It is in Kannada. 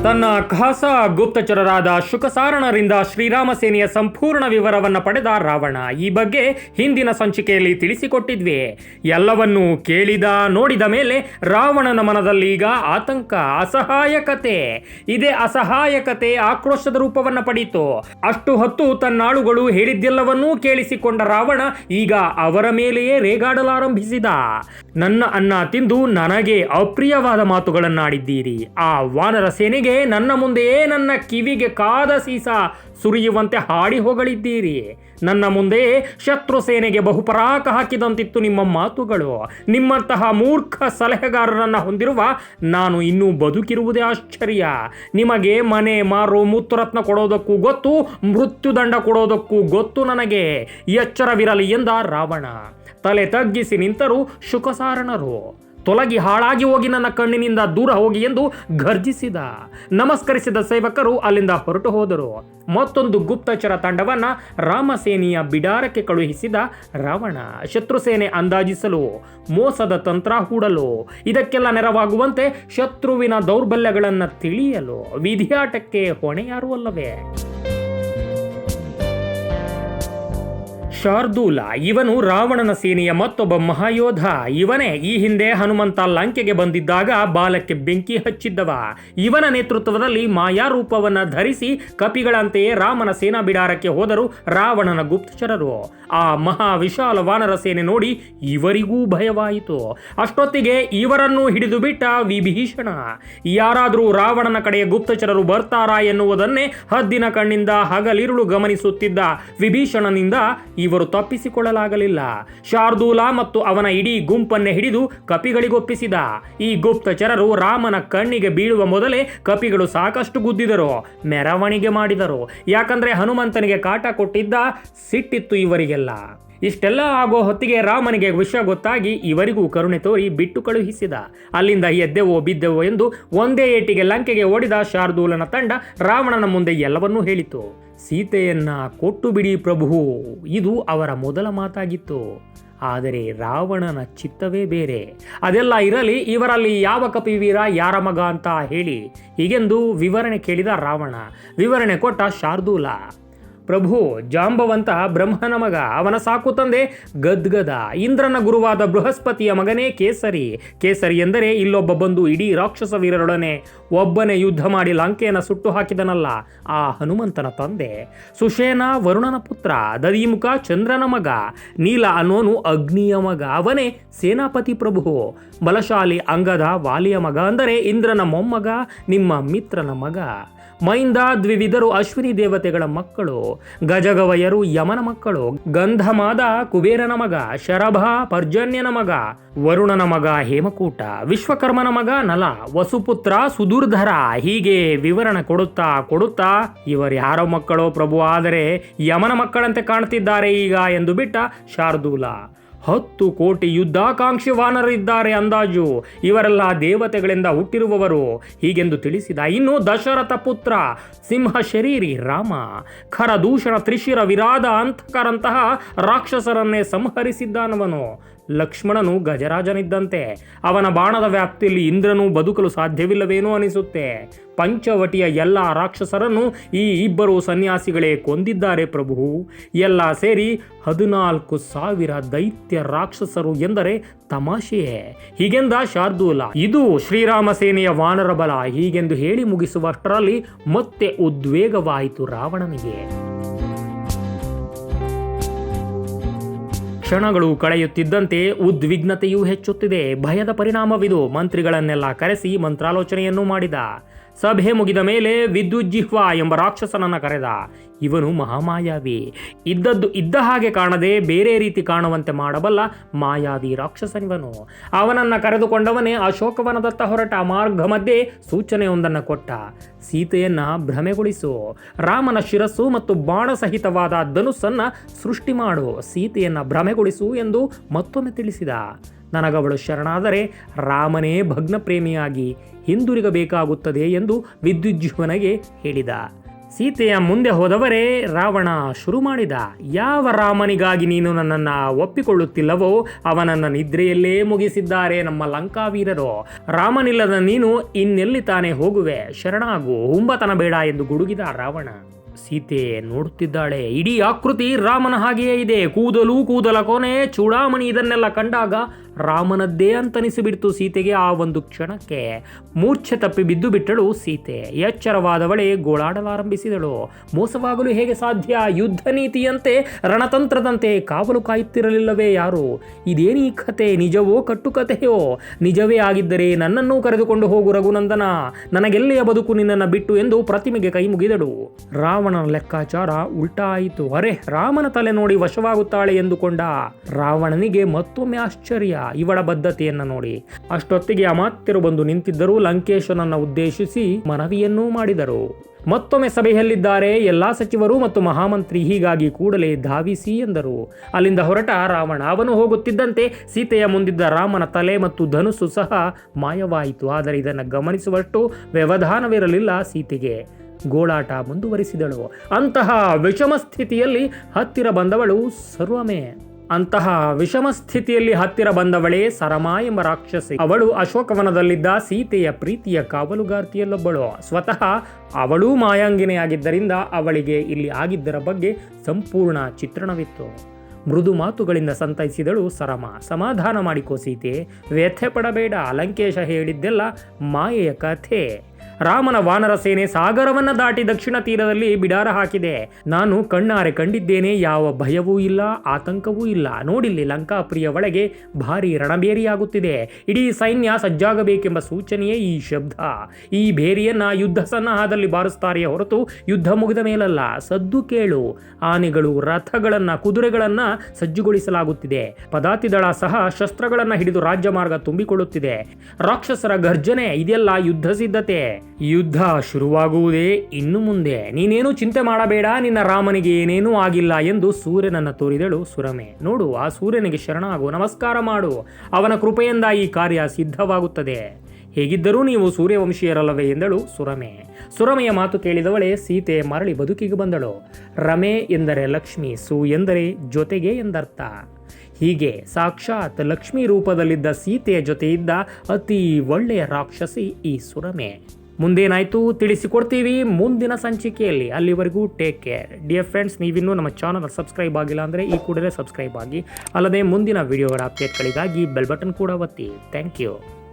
ತನ್ನ ಖಾಸ ಗುಪ್ತಚರರಾದ ಶುಕಸಾರಣರಿಂದ ಶ್ರೀರಾಮ ಸೇನೆಯ ಸಂಪೂರ್ಣ ವಿವರವನ್ನು ಪಡೆದ ರಾವಣ ಈ ಬಗ್ಗೆ ಹಿಂದಿನ ಸಂಚಿಕೆಯಲ್ಲಿ ತಿಳಿಸಿಕೊಟ್ಟಿದ್ವಿ. ಎಲ್ಲವನ್ನೂ ಕೇಳಿದ ನೋಡಿದ ಮೇಲೆ ರಾವಣನ ಮನದಲ್ಲಿ ಈಗ ಆತಂಕ, ಅಸಹಾಯಕತೆ. ಇದೇ ಅಸಹಾಯಕತೆ ಆಕ್ರೋಶದ ರೂಪವನ್ನು ಪಡೀತು. ಅಷ್ಟು ಹೊತ್ತು ತನ್ನಾಳುಗಳು ಹೇಳಿದ್ದೆಲ್ಲವನ್ನೂ ಕೇಳಿಸಿಕೊಂಡ ರಾವಣ ಈಗ ಅವರ ಮೇಲೆಯೇ ರೇಗಾಡಲಾರಂಭಿಸಿದ. ನನ್ನ ಅನ್ನ ತಿಂದು ನನಗೆ ಅಪ್ರಿಯವಾದ ಮಾತುಗಳನ್ನಾಡಿದ್ದೀರಿ. ಆ ವಾನರ ಸೇನೆಗೆ ನನ್ನ ಮುಂದೆಯೇ ನನ್ನ ಕಿವಿಗೆ ಕಾದ ಸೀಸ ಸುರಿಯುವಂತೆ ಹಾಡಿ ಹೊಗಳಿದ್ದೀರಿ. ನನ್ನ ಮುಂದೆಯೇ ಶತ್ರು ಸೇನೆಗೆ ಬಹುಪರಾಕ ಹಾಕಿದಂತಿತ್ತು ನಿಮ್ಮ ಮಾತುಗಳು. ನಿಮ್ಮಂತಹ ಮೂರ್ಖ ಸಲಹೆಗಾರರನ್ನು ಹೊಂದಿರುವ ನಾನು ಇನ್ನೂ ಬದುಕಿರುವುದೇ ಆಶ್ಚರ್ಯ. ನಿಮಗೆ ಮನೆ ಮಾರು ಮುತ್ತುರತ್ನ ಕೊಡೋದಕ್ಕೂ ಗೊತ್ತು, ಮೃತ್ಯುದಂಡ ಕೊಡೋದಕ್ಕೂ ಗೊತ್ತು. ನನಗೆ ಎಚ್ಚರವಿರಲಿ ಎಂದ ರಾವಣ. ತಲೆ ತಗ್ಗಿಸಿ ನಿಂತರು ಶುಕಸಾರಣರು. ತೊಲಗಿ ಹಾಳಾಗಿ ಹೋಗಿ ನನ್ನ ಕಣ್ಣಿನಿಂದ ದೂರ ಹೋಗಿ ಎಂದು ಗರ್ಜಿಸಿದ. ನಮಸ್ಕರಿಸಿದ ಸೇವಕರು ಅಲ್ಲಿಂದ ಹೊರಟು ಹೋದರು. ಮತ್ತೊಂದು ಗುಪ್ತಚರ ತಂಡವನ್ನ ರಾಮಸೇನೆಯ ಬಿಡಾರಕ್ಕೆ ಕಳುಹಿಸಿದ ರಾವಣ. ಶತ್ರುಸೇನೆ ಅಂದಾಜಿಸಲು, ಮೋಸದ ತಂತ್ರ ಹೂಡಲು, ಇದಕ್ಕೆಲ್ಲ ನೆರವಾಗುವಂತೆ ಶತ್ರುವಿನ ದೌರ್ಬಲ್ಯಗಳನ್ನು ತಿಳಿಯಲು ವಿಧಿಯಾಟಕ್ಕೆ ಹೊಣೆಯಾರು ಅಲ್ಲವೇ? ಶಾರ್ದೂಲ ಇವನು ರಾವಣನ ಸೇನೆಯ ಮತ್ತೊಬ್ಬ ಮಹಾಯೋಧ. ಇವನೇ ಈ ಹಿಂದೆ ಹನುಮಂತ ಲಂಕೆಗೆ ಬಂದಿದ್ದಾಗ ಬಾಲಕ್ಕೆ ಬೆಂಕಿ ಹಚ್ಚಿದ್ದವ. ಇವನ ನೇತೃತ್ವದಲ್ಲಿ ಮಾಯಾರೂಪವನ್ನು ಧರಿಸಿ ಕಪಿಗಳಂತೆಯೇ ರಾಮನ ಸೇನಾ ಬಿಡಾರಕ್ಕೆ ಹೋದರು ರಾವಣನ ಗುಪ್ತಚರರು. ಆ ಮಹಾ ವಿಶಾಲ ವಾನರ ಸೇನೆ ನೋಡಿ ಇವರಿಗೂ ಭಯವಾಯಿತು. ಅಷ್ಟೊತ್ತಿಗೆ ಇವರನ್ನು ಹಿಡಿದು ಬಿಟ್ಟ ವಿಭೀಷಣ. ಯಾರಾದರೂ ರಾವಣನ ಕಡೆಯ ಗುಪ್ತಚರರು ಬರ್ತಾರಾ ಎನ್ನುವುದನ್ನೇ ಹದ್ದಿನ ಕಣ್ಣಿಂದ ಹಗಲಿರುಳು ಗಮನಿಸುತ್ತಿದ್ದ ವಿಭೀಷಣನಿಂದ ಇವರು ತಪ್ಪಿಸಿಕೊಳ್ಳಲಾಗಲಿಲ್ಲ. ಶಾರ್ದೂಲ ಮತ್ತು ಅವನ ಇಡೀ ಗುಂಪನ್ನೇ ಹಿಡಿದು ಕಪಿಗಳಿಗೊಪ್ಪಿಸಿದ. ಈ ಗುಪ್ತಚರರು ರಾಮನ ಕಣ್ಣಿಗೆ ಬೀಳುವ ಮೊದಲೇ ಕಪಿಗಳು ಸಾಕಷ್ಟು ಗುದ್ದಿದರು, ಮೆರವಣಿಗೆ ಮಾಡಿದರು. ಯಾಕಂದ್ರೆ ಹನುಮಂತನಿಗೆ ಕಾಟ ಕೊಟ್ಟಿದ್ದ ಸಿಟ್ಟಿತ್ತು ಇವರಿಗೆಲ್ಲ. ಇಷ್ಟೆಲ್ಲ ಆಗೋ ಹೊತ್ತಿಗೆ ರಾಮನಿಗೆ ವಿಷಯ ಗೊತ್ತಾಗಿ ಇವರಿಗೂ ಕರುಣೆ ತೋರಿ ಬಿಟ್ಟು ಕಳುಹಿಸಿದ. ಅಲ್ಲಿಂದ ಎದ್ದೆವೋ ಬಿದ್ದೆವೋ ಎಂದು ಒಂದೇ ಏಟಿಗೆ ಲಂಕೆಗೆ ಓಡಿದ ಶಾರ್ದೂಲನ ತಂಡ ರಾವಣನ ಮುಂದೆ ಎಲ್ಲವನ್ನೂ ಹೇಳಿತು. ಸೀತೆಯನ್ನ ಕೊಟ್ಟು ಬಿಡಿ ಪ್ರಭು, ಇದು ಅವರ ಮೊದಲ ಮಾತಾಗಿತ್ತು. ಆದರೆ ರಾವಣನ ಚಿತ್ತವೇ ಬೇರೆ. ಅದೆಲ್ಲ ಇರಲಿ, ಇವರಲ್ಲಿ ಯಾವ ಕಪಿವೀರ ಯಾರ ಮಗ ಅಂತ ಹೇಳಿ ಹೀಗೆಂದು ವಿವರಣೆ ಕೇಳಿದ ರಾವಣ. ವಿವರಣೆ ಕೊಟ್ಟ ಶಾರ್ದೂಲ. ಪ್ರಭು, ಜಾಂಬವಂತ ಬ್ರಹ್ಮನ ಮಗ, ಅವನ ಸಾಕು ತಂದೆ ಗದ್ಗದ, ಇಂದ್ರನ ಗುರುವಾದ ಬೃಹಸ್ಪತಿಯ ಮಗನೇ ಕೇಸರಿ. ಕೇಸರಿ ಎಂದರೆ ಇಲ್ಲೊಬ್ಬ ಬಂದು ಇಡೀ ರಾಕ್ಷಸ ವೀರರೊಡನೆ ಒಬ್ಬನೇ ಯುದ್ಧ ಮಾಡಿ ಲಂಕೆಯನ್ನು ಸುಟ್ಟು ಹಾಕಿದನಲ್ಲ, ಆ ಹನುಮಂತನ ತಂದೆ. ಸುಷೇನ ವರುಣನ ಪುತ್ರ, ದಧಿಮುಖ ಚಂದ್ರನ ಮಗ, ನೀಲ ಅನ್ನೋನು ಅಗ್ನಿಯ ಮಗ, ಅವನೇ ಸೇನಾಪತಿ ಪ್ರಭು. ಬಲಶಾಲಿ ಅಂಗದ ವಾಲಿಯ ಮಗ, ಅಂದರೆ ಇಂದ್ರನ ಮೊಮ್ಮಗ, ನಿಮ್ಮ ಮಿತ್ರನ ಮಗ. ಮೈಂದ ದ್ವಿವಿಧರು ಅಶ್ವಿನಿ ದೇವತೆಗಳ ಮಕ್ಕಳು, ಗಜಗವಯರು ಯಮನ ಮಕ್ಕಳು, ಗಂಧಮಾದ ಕುಬೇರನ ಮಗ, ಶರಭ ಪರ್ಜನ್ಯನ ಮಗ, ವರುಣನ ಮಗ ಹೇಮಕೂಟ, ವಿಶ್ವಕರ್ಮನ ಮಗ ನಲ, ವಸುಪುತ್ರ ಸುದುರ್ಧರ. ಹೀಗೆ ವಿವರಣೆ ಕೊಡುತ್ತಾ ಇವರ್ಯಾರೋ ಮಕ್ಕಳೋ ಪ್ರಭು, ಆದರೆ ಯಮನ ಮಕ್ಕಳಂತೆ ಕಾಣ್ತಿದ್ದಾರೆ ಈಗ ಎಂದು ಬಿಟ್ಟ ಶಾರ್ದೂಲ. 10 ಕೋಟಿ ಯುದ್ಧಾಕಾಂಕ್ಷಿ ವಾನರಿದ್ದಾರೆ ಅಂದಾಜು. ಇವರೆಲ್ಲ ದೇವತೆಗಳಿಂದ ಹುಟ್ಟಿರುವವರು ಹೀಗೆಂದು ತಿಳಿಸಿದ. ಇನ್ನು ದಶರಥ ಪುತ್ರ ಸಿಂಹ ಶರೀರಿ ರಾಮ, ಖರದೂಷಣ ತ್ರಿಶಿರ ವಿರಾದ ಅಂತಕರಂತಹ ರಾಕ್ಷಸರನ್ನೇ ಸಂಹರಿಸಿದ್ದಾನವನು. ಲಕ್ಷ್ಮಣನು ಗಜರಾಜನಿದ್ದಂತೆ. ಅವನ ಬಾಣದ ವ್ಯಾಪ್ತಿಯಲ್ಲಿ ಇಂದ್ರನು ಬದುಕಲು ಸಾಧ್ಯವಿಲ್ಲವೇನೋ ಅನಿಸುತ್ತೆ. ಪಂಚವಟಿಯ ಎಲ್ಲ ರಾಕ್ಷಸರನ್ನು ಈ ಇಬ್ಬರು ಸನ್ಯಾಸಿಗಳೇ ಕೊಂದಿದ್ದಾರೆ ಪ್ರಭು. ಎಲ್ಲ ಸೇರಿ 14,000 ದೈತ್ಯ ರಾಕ್ಷಸರು ಎಂದರೆ ತಮಾಷೆಯೇ, ಹೀಗೆಂದ ಶಾರ್ದೂಲ. ಇದು ಶ್ರೀರಾಮ ಸೇನೆಯ ವಾನರ ಬಲ. ಹೀಗೆಂದು ಹೇಳಿ ಮುಗಿಸುವಷ್ಟರಲ್ಲಿ ಮತ್ತೆ ಉದ್ವೇಗವಾಯಿತು ರಾವಣನಿಗೆ. ಕ್ಷಣಗಳು ಕಳೆಯುತ್ತಿದ್ದಂತೆ ಉದ್ವಿಗ್ನತೆಯೂ ಹೆಚ್ಚುತ್ತಿದೆ. ಭಯದ ಪರಿಣಾಮವಿದು. ಮಂತ್ರಿಗಳನ್ನೆಲ್ಲ ಕರೆಸಿ ಮಂತ್ರಾಲೋಚನೆಯನ್ನು ಮಾಡಿದ. ಸಭೆ ಮುಗಿದ ಮೇಲೆ ವಿದ್ಯುಜ್ಜಿಹ್ವ ಎಂಬ ರಾಕ್ಷಸನನ್ನು ಕರೆದ. ಇವನು ಮಹಾಮಾಯಾವಿ. ಇದ್ದದ್ದು ಇದ್ದ ಹಾಗೆ ಕಾಣದೆ ಬೇರೆ ರೀತಿ ಕಾಣುವಂತೆ ಮಾಡಬಲ್ಲ ಮಾಯಾವಿ ರಾಕ್ಷಸನಿವನು. ಅವನನ್ನು ಕರೆದುಕೊಂಡವನೇ ಅಶೋಕವನದತ್ತ ಹೊರಟ. ಮಾರ್ಗ ಮಧ್ಯೆ ಸೂಚನೆಯೊಂದನ್ನು ಕೊಟ್ಟ. ಸೀತೆಯನ್ನ ಭ್ರಮೆಗೊಳಿಸು, ರಾಮನ ಶಿರಸ್ಸು ಮತ್ತು ಬಾಣ ಸಹಿತವಾದ ಧನುಸ್ಸನ್ನು ಸೃಷ್ಟಿ ಮಾಡು, ಸೀತೆಯನ್ನ ಭ್ರಮೆಗೊಳಿಸು ಎಂದು ಮತ್ತೊಮ್ಮೆ ತಿಳಿಸಿದ. ನನಗವಳು ಶರಣಾದರೆ ರಾಮನೇ ಭಗ್ನ ಪ್ರೇಮಿಯಾಗಿ ಹಿಂದಿರುಗಬೇಕಾಗುತ್ತದೆ ಎಂದು ವಿದ್ಯುಜ್ಜಿಹ್ವನಿಗೆ ಹೇಳಿದ. ಸೀತೆಯ ಮುಂದೆ ಹೋದವರೇ ರಾವಣ ಶುರು ಮಾಡಿದ. ಯಾವ ರಾಮನಿಗಾಗಿ ನೀನು ನನ್ನನ್ನು ಒಪ್ಪಿಕೊಳ್ಳುತ್ತಿಲ್ಲವೋ ಅವನನ್ನ ನಿದ್ರೆಯಲ್ಲೇ ಮುಗಿಸಿದ್ದಾರೆ ನಮ್ಮ ಲಂಕಾವೀರರು. ರಾಮನಿಲ್ಲದ ನೀನು ಇನ್ನೆಲ್ಲಿ ತಾನೇ ಹೋಗುವೆ, ಶರಣಾಗು, ಹುಂಬತನ ಬೇಡ ಎಂದು ಗುಡುಗಿದ ರಾವಣ. ಸೀತೆ ನೋಡುತ್ತಿದ್ದಾಳೆ. ಇಡೀ ಆಕೃತಿ ರಾಮನ ಹಾಗೆಯೇ ಇದೆ. ಕೂದಲ ಕೊನೆ, ಚೂಡಾಮಣಿ ಇದನ್ನೆಲ್ಲ ಕಂಡಾಗ ರಾಮನದ್ದೇ ಅಂತನಿಸಿಬಿಡ್ತು ಸೀತೆಗೆ. ಆ ಒಂದು ಕ್ಷಣಕ್ಕೆ ಮೂರ್ಛೆ ತಪ್ಪಿ ಬಿದ್ದು ಬಿಟ್ಟಳು ಸೀತೆ. ಎಚ್ಚರವಾದವಳೆ ಗೋಳಾಡಲಾರಂಭಿಸಿದಳು. ಮೋಸವಾಗಲು ಹೇಗೆ ಸಾಧ್ಯ? ಯುದ್ಧ ನೀತಿಯಂತೆ, ರಣತಂತ್ರದಂತೆ ಕಾವಲು ಕಾಯುತ್ತಿರಲಿಲ್ಲವೇ ಯಾರು? ಇದೇನೀ ಕತೆ? ನಿಜವೋ ಕಟ್ಟುಕತೆಯೋ? ನಿಜವೇ ಆಗಿದ್ದರೆ ನನ್ನನ್ನೂ ಕರೆದುಕೊಂಡು ಹೋಗು ರಘುನಂದನ, ನನಗೆಲ್ಲೆಯ ಬದುಕು ನಿನ್ನನ್ನು ಬಿಟ್ಟು ಎಂದು ಪ್ರತಿಮೆಗೆ ಕೈ ಮುಗಿದಳು. ರಾವಣನ ಲೆಕ್ಕಾಚಾರ ಉಲ್ಟಾ ಆಯಿತು. ಅರೆ, ರಾಮನ ತಲೆ ನೋಡಿ ವಶವಾಗುತ್ತಾಳೆ ಎಂದುಕೊಂಡ ರಾವಣನಿಗೆ ಮತ್ತೊಮ್ಮೆ ಆಶ್ಚರ್ಯ. ಇವಳ ಬದ್ಧತೆಯನ್ನು ನೋಡಿ. ಅಷ್ಟೊತ್ತಿಗೆ ಅಮಾತ್ಯರು ಬಂದು ನಿಂತಿದ್ದರು. ಲಂಕೇಶನನ್ನು ಉದ್ದೇಶಿಸಿ ಮನವಿಯನ್ನೂ ಮಾಡಿದರು. ಮತ್ತೊಮ್ಮೆ ಸಭೆಯಲ್ಲಿದ್ದಾರೆ ಎಲ್ಲಾ ಸಚಿವರು ಮತ್ತು ಮಹಾಮಂತ್ರಿ, ಹೀಗಾಗಿ ಕೂಡಲೇ ಧಾವಿಸಿ ಎಂದರು. ಅಲ್ಲಿಂದ ಹೊರಟ ರಾವಣ. ಅವನು ಹೋಗುತ್ತಿದ್ದಂತೆ ಸೀತೆಯ ಮುಂದಿದ್ದ ರಾಮನ ತಲೆ ಮತ್ತು ಧನುಸ್ಸು ಸಹ ಮಾಯವಾಯಿತು. ಆದರೆ ಇದನ್ನು ಗಮನಿಸುವಷ್ಟು ವ್ಯವಧಾನವಿರಲಿಲ್ಲ ಸೀತೆಗೆ. ಗೋಳಾಟ ಮುಂದುವರಿಸಿದಳು. ಅಂತಹ ವಿಷಮ ಸ್ಥಿತಿಯಲ್ಲಿ ಹತ್ತಿರ ಬಂದವಳೇ ಸರಮ ಎಂಬ ರಾಕ್ಷಸಿ. ಅವಳು ಅಶೋಕವನದಲ್ಲಿದ್ದ ಸೀತೆಯ ಪ್ರೀತಿಯ ಕಾವಲುಗಾರ್ತಿಯಲ್ಲೊಬ್ಬಳು. ಸ್ವತಃ ಅವಳೂ ಮಾಯಾಂಗಿನೆಯಾಗಿದ್ದರಿಂದ ಅವಳಿಗೆ ಇಲ್ಲಿ ಆಗಿದ್ದರ ಬಗ್ಗೆ ಸಂಪೂರ್ಣ ಚಿತ್ರಣವಿತ್ತು. ಮೃದು ಮಾತುಗಳಿಂದ ಸಂತೈಸಿದಳು ಸರಮ. ಸಮಾಧಾನ ಮಾಡಿಕೋ ಸೀತೆ, ವ್ಯಥೆ ಪಡಬೇಡ. ಲಂಕೇಶ ಹೇಳಿದ್ದೆಲ್ಲ ಮಾಯೆಯ ಕಥೆ. ರಾಮನ ವಾನರ ಸೇನೆ ಸಾಗರವನ್ನ ದಾಟಿ ದಕ್ಷಿಣ ತೀರದಲ್ಲಿ ಬಿಡಾರ ಹಾಕಿದೆ. ನಾನು ಕಣ್ಣಾರೆ ಕಂಡಿದ್ದೇನೆ. ಯಾವ ಭಯವೂ ಇಲ್ಲ, ಆತಂಕವೂ ಇಲ್ಲ. ನೋಡಿಲ್ಲಿ ಲಂಕಾಪುರಿಯ ಒಳಗೆ ಭಾರಿ ರಣಬೇರಿಯಾಗುತ್ತಿದೆ. ಇಡೀ ಸೈನ್ಯ ಸಜ್ಜಾಗಬೇಕೆಂಬ ಸೂಚನೆಯೇ ಈ ಶಬ್ದ. ಈ ಬೇರಿಯನ್ನ ಯುದ್ಧ ಸನ್ನಾಹದಲ್ಲಿ ಬಾರಿಸ್ತಾರೆಯೇ ಹೊರತು ಯುದ್ಧ ಮುಗಿದ ಮೇಲಲ್ಲ. ಸದ್ದು ಕೇಳು. ಆನೆಗಳು, ರಥಗಳನ್ನ, ಕುದುರೆಗಳನ್ನ ಸಜ್ಜುಗೊಳಿಸಲಾಗುತ್ತಿದೆ. ಪದಾತಿ ದಳ ಸಹ ಶಸ್ತ್ರಗಳನ್ನ ಹಿಡಿದು ರಾಜ್ಯ ಮಾರ್ಗ ತುಂಬಿಕೊಳ್ಳುತ್ತಿದೆ. ರಾಕ್ಷಸರ ಗರ್ಜನೆ, ಇದೆಲ್ಲ ಯುದ್ಧ ಸಿದ್ಧತೆ. ಯುದ್ಧ ಶುರುವಾಗುವುದೇ ಇನ್ನು ಮುಂದೆ. ನೀನೇನು ಚಿಂತೆ ಮಾಡಬೇಡ, ನಿನ್ನ ರಾಮನಿಗೆ ಏನೇನೂ ಆಗಿಲ್ಲ ಎಂದು ಸೂರ್ಯನನ್ನು ತೋರಿದಳು ಸುರಮೆ. ನೋಡು, ಆ ಸೂರ್ಯನಿಗೆ ಶರಣಾಗು, ನಮಸ್ಕಾರ ಮಾಡು. ಅವನ ಕೃಪೆಯಿಂದ ಈ ಕಾರ್ಯ ಸಿದ್ಧವಾಗುತ್ತದೆ. ಹೇಗಿದ್ದರೂ ನೀವು ಸೂರ್ಯವಂಶೀಯರಲ್ಲವೇ ಎಂದಳು ಸುರಮೆ. ಸುರಮೆಯ ಮಾತು ಕೇಳಿದವಳೆ ಸೀತೆ ಮರಳಿ ಬದುಕಿಗೆ ಬಂದಳು. ರಮೆ ಎಂದರೆ ಲಕ್ಷ್ಮಿ, ಸು ಎಂದರೆ ಜೊತೆಗೆ ಎಂದರ್ಥ. ಹೀಗೆ ಸಾಕ್ಷಾತ್ ಲಕ್ಷ್ಮೀ ರೂಪದಲ್ಲಿದ್ದ ಸೀತೆಯ ಜೊತೆ ಇದ್ದ ಅತಿ ಒಳ್ಳೆಯ ರಾಕ್ಷಸಿ ಈ ಸುರಮೆ. ಮುಂದೇನಾಯ್ತು ತಿಳಿಸಿಕೊಡ್ತೀವಿ ಮುಂದಿನ ಸಂಚಿಕೆಯಲ್ಲಿ. ಅಲ್ಲಿವರೆಗೂ ಟೇಕ್ ಕೇರ್ ಡಿಯರ್ ಫ್ರೆಂಡ್ಸ್. ನೀವಿನ್ನೂ ನಮ್ಮ ಚಾನಲ್ ಸಬ್ಸ್ಕ್ರೈಬ್ ಆಗಿಲ್ಲ ಅಂದರೆ ಈ ಕೂಡಲೇ ಸಬ್ಸ್ಕ್ರೈಬ್ ಆಗಿ. ಅಲ್ಲದೆ ಮುಂದಿನ ವಿಡಿಯೋಗಳ ಅಪ್ಡೇಟ್ಗಳಿಗಾಗಿ ಬೆಲ್ ಬಟನ್ ಕೂಡ ಒತ್ತಿ. Thank you.